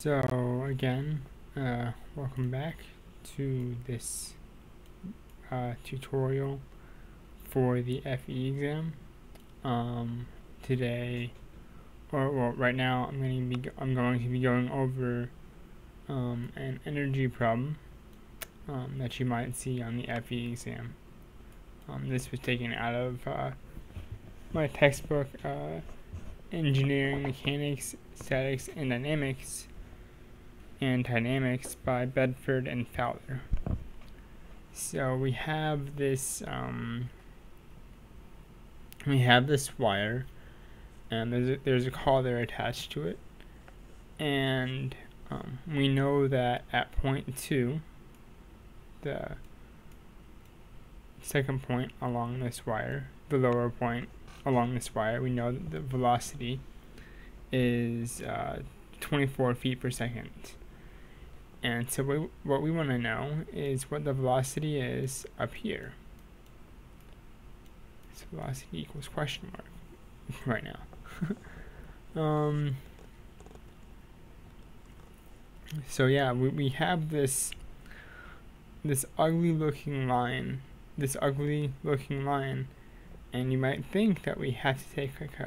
So again, welcome back to this tutorial for the FE exam. Today, right now, I'm going to be going over an energy problem that you might see on the FE exam. This was taken out of my textbook, Engineering Mechanics, Statics, and Dynamics by Bedford and Fowler. So we have this wire, and there's a collar attached to it, and we know that at point 2, the second point along this wire, the lower point along this wire, we know that the velocity is 24 feet per second. And so what we want to know is what the velocity is up here. So velocity equals question mark right now. So yeah, we have this ugly looking line, and you might think that we have to take like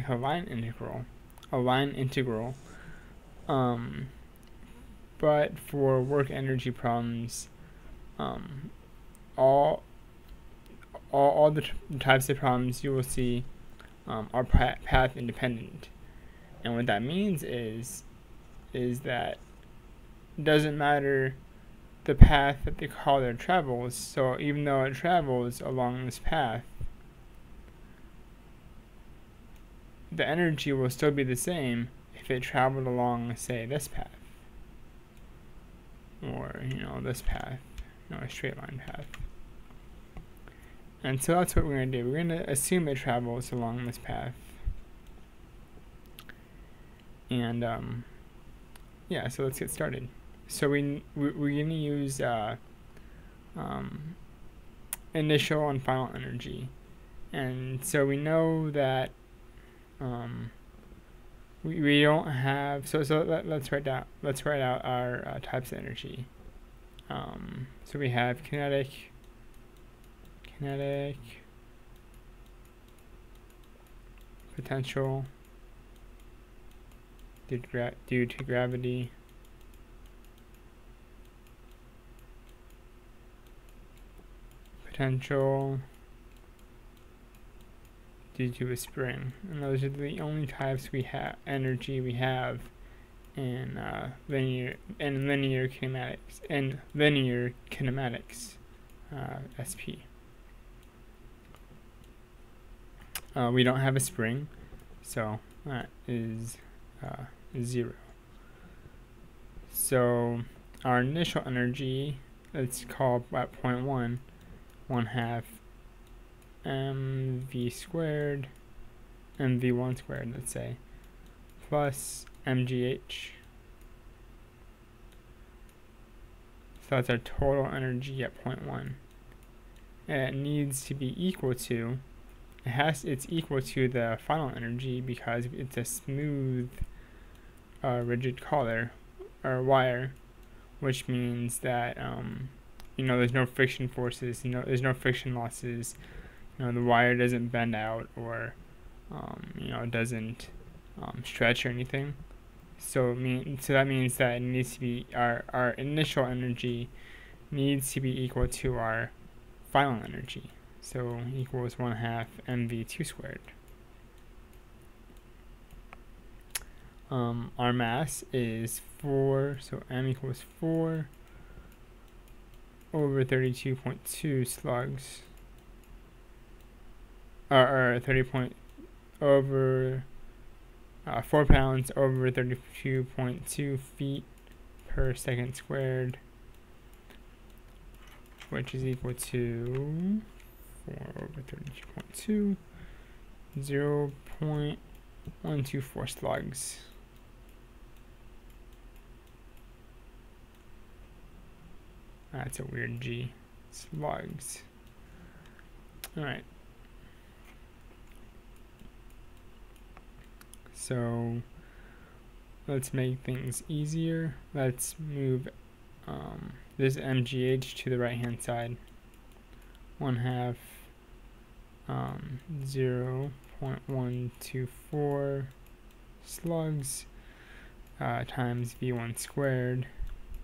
a line integral. But for work energy problems, all the types of problems you will see are path independent, and what that means is that it doesn't matter the path that the collar travels. So even though it travels along this path, the energy will still be the same if it traveled along, say, this path, or this path, a straight line path. And so that's what we're going to do. We're going to assume it travels along this path, and yeah, so let's get started. So we're going to use initial and final energy, and so we know that we don't have, so let's write out our types of energy. So we have kinetic, potential due to gravity, potential due to a spring, and those are the only types energy we have in linear kinematics, SP. We don't have a spring, so that is 0. So our initial energy, let's call at point 1, 1/2 mv squared, mv1 squared, let's say, plus mgh. So that's our total energy at point 1. And it needs to be equal to, it's equal to the final energy because it's a smooth, rigid collar or wire, which means that there's no friction forces, there's no friction losses. The wire doesn't bend out, or it doesn't stretch or anything. So that means that it needs to be our initial energy needs to be equal to our final energy. So equals 1/2 mv2 squared. Our mass is 4, so m equals 4 over 32.2 slugs. Or 4 pounds over 32.2 feet per second squared, which is equal to 4 over 32.2, 0.124 slugs. That's a weird G. Slugs. Alright. So let's make things easier. Let's move this MGH to the right hand side. 1/2 0.124 slugs times v1 squared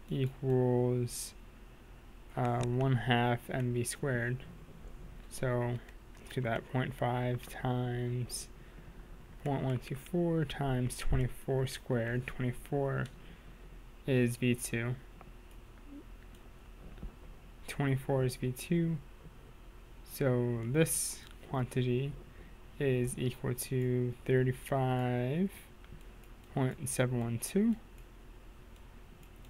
equals 1/2 mv squared. So to that 0.5 times 0.124 times 24 squared. 24 is v2. 24 is v2. So this quantity is equal to 35.712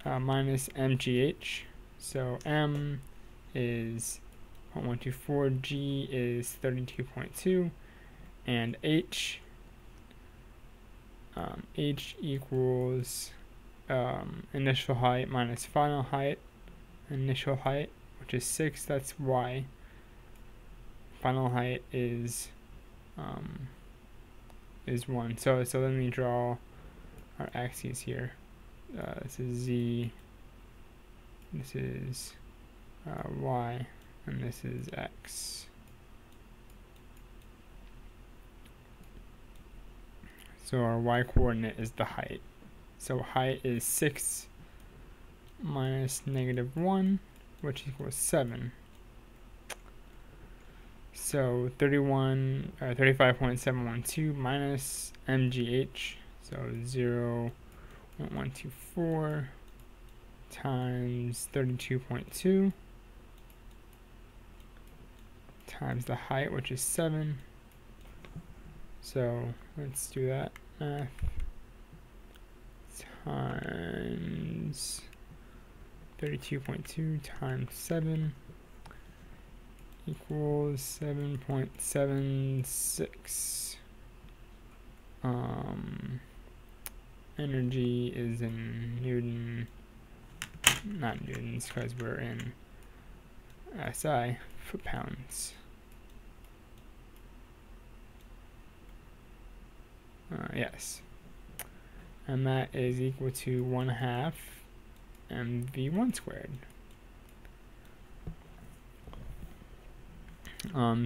minus mgh. So m is 0.124, g is 32.2, and h equals initial height minus final height. Initial height, which is 6, that's y. Final height is 1. So let me draw our axes here. This is z, this is y, and this is x. So our y coordinate is the height. So height is 6 minus -1, which equals 7. So 35.712 minus mgh, so 0.124 times 32.2 times the height, which is 7. So let's do that math. Times 32.2 times 7 equals 7.76. Energy is in Newton, not newtons because we're in SI, foot-pounds. Yes. And that is equal to 1/2 mv1 squared.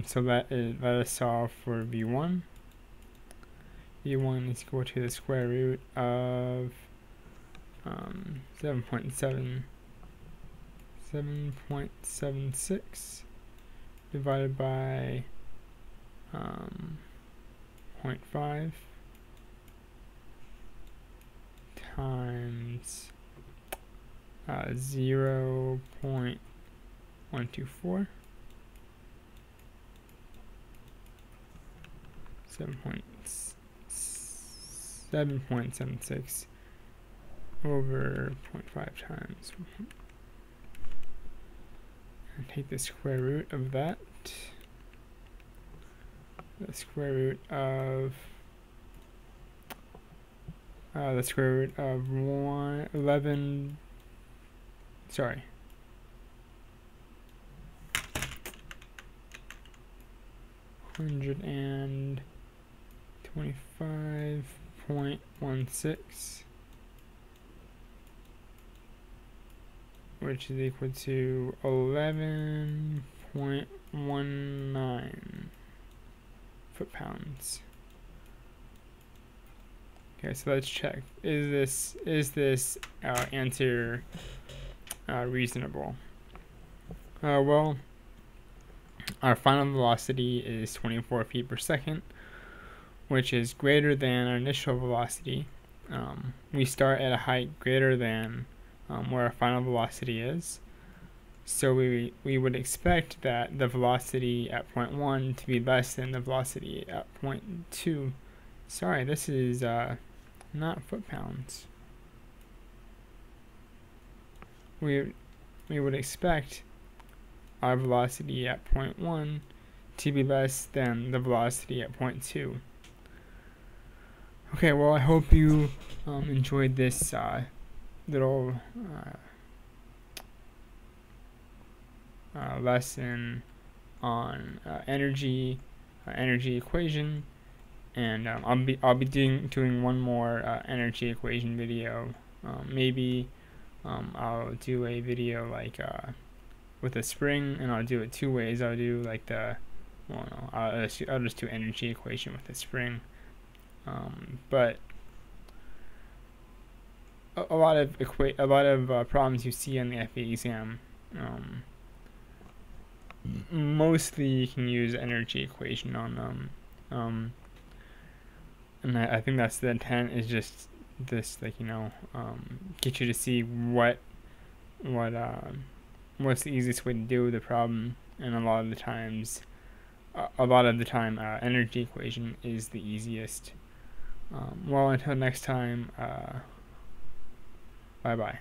So let us solve for v1. v1 is equal to the square root of 7.76 divided by 0.5 times 0.124. 7.76 over 0.5 times. And take the square root of that. The square root of 11. Sorry. 125.16, which is equal to 11.19 foot-pounds. Okay, so let's check. Is this answer reasonable? Well, our final velocity is 24 feet per second, which is greater than our initial velocity. We start at a height greater than where our final velocity is. So we would expect that the velocity at point 1 to be less than the velocity at point 2. Sorry, this is not foot-pounds. We would expect our velocity at point 1 to be less than the velocity at point 2. Okay, well, I hope you enjoyed this little lesson on energy equation and I'll be doing one more energy equation video. Maybe I'll do a video like with a spring, and I'll do it two ways. I'll do like I'll just do energy equation with a spring. But a lot of problems you see on the FA exam, mostly you can use energy equation on them. And I think that's the intent, is just this, like, get you to see what's the easiest way to do the problem. And a lot of the time, energy equation is the easiest. Well, until next time, bye bye.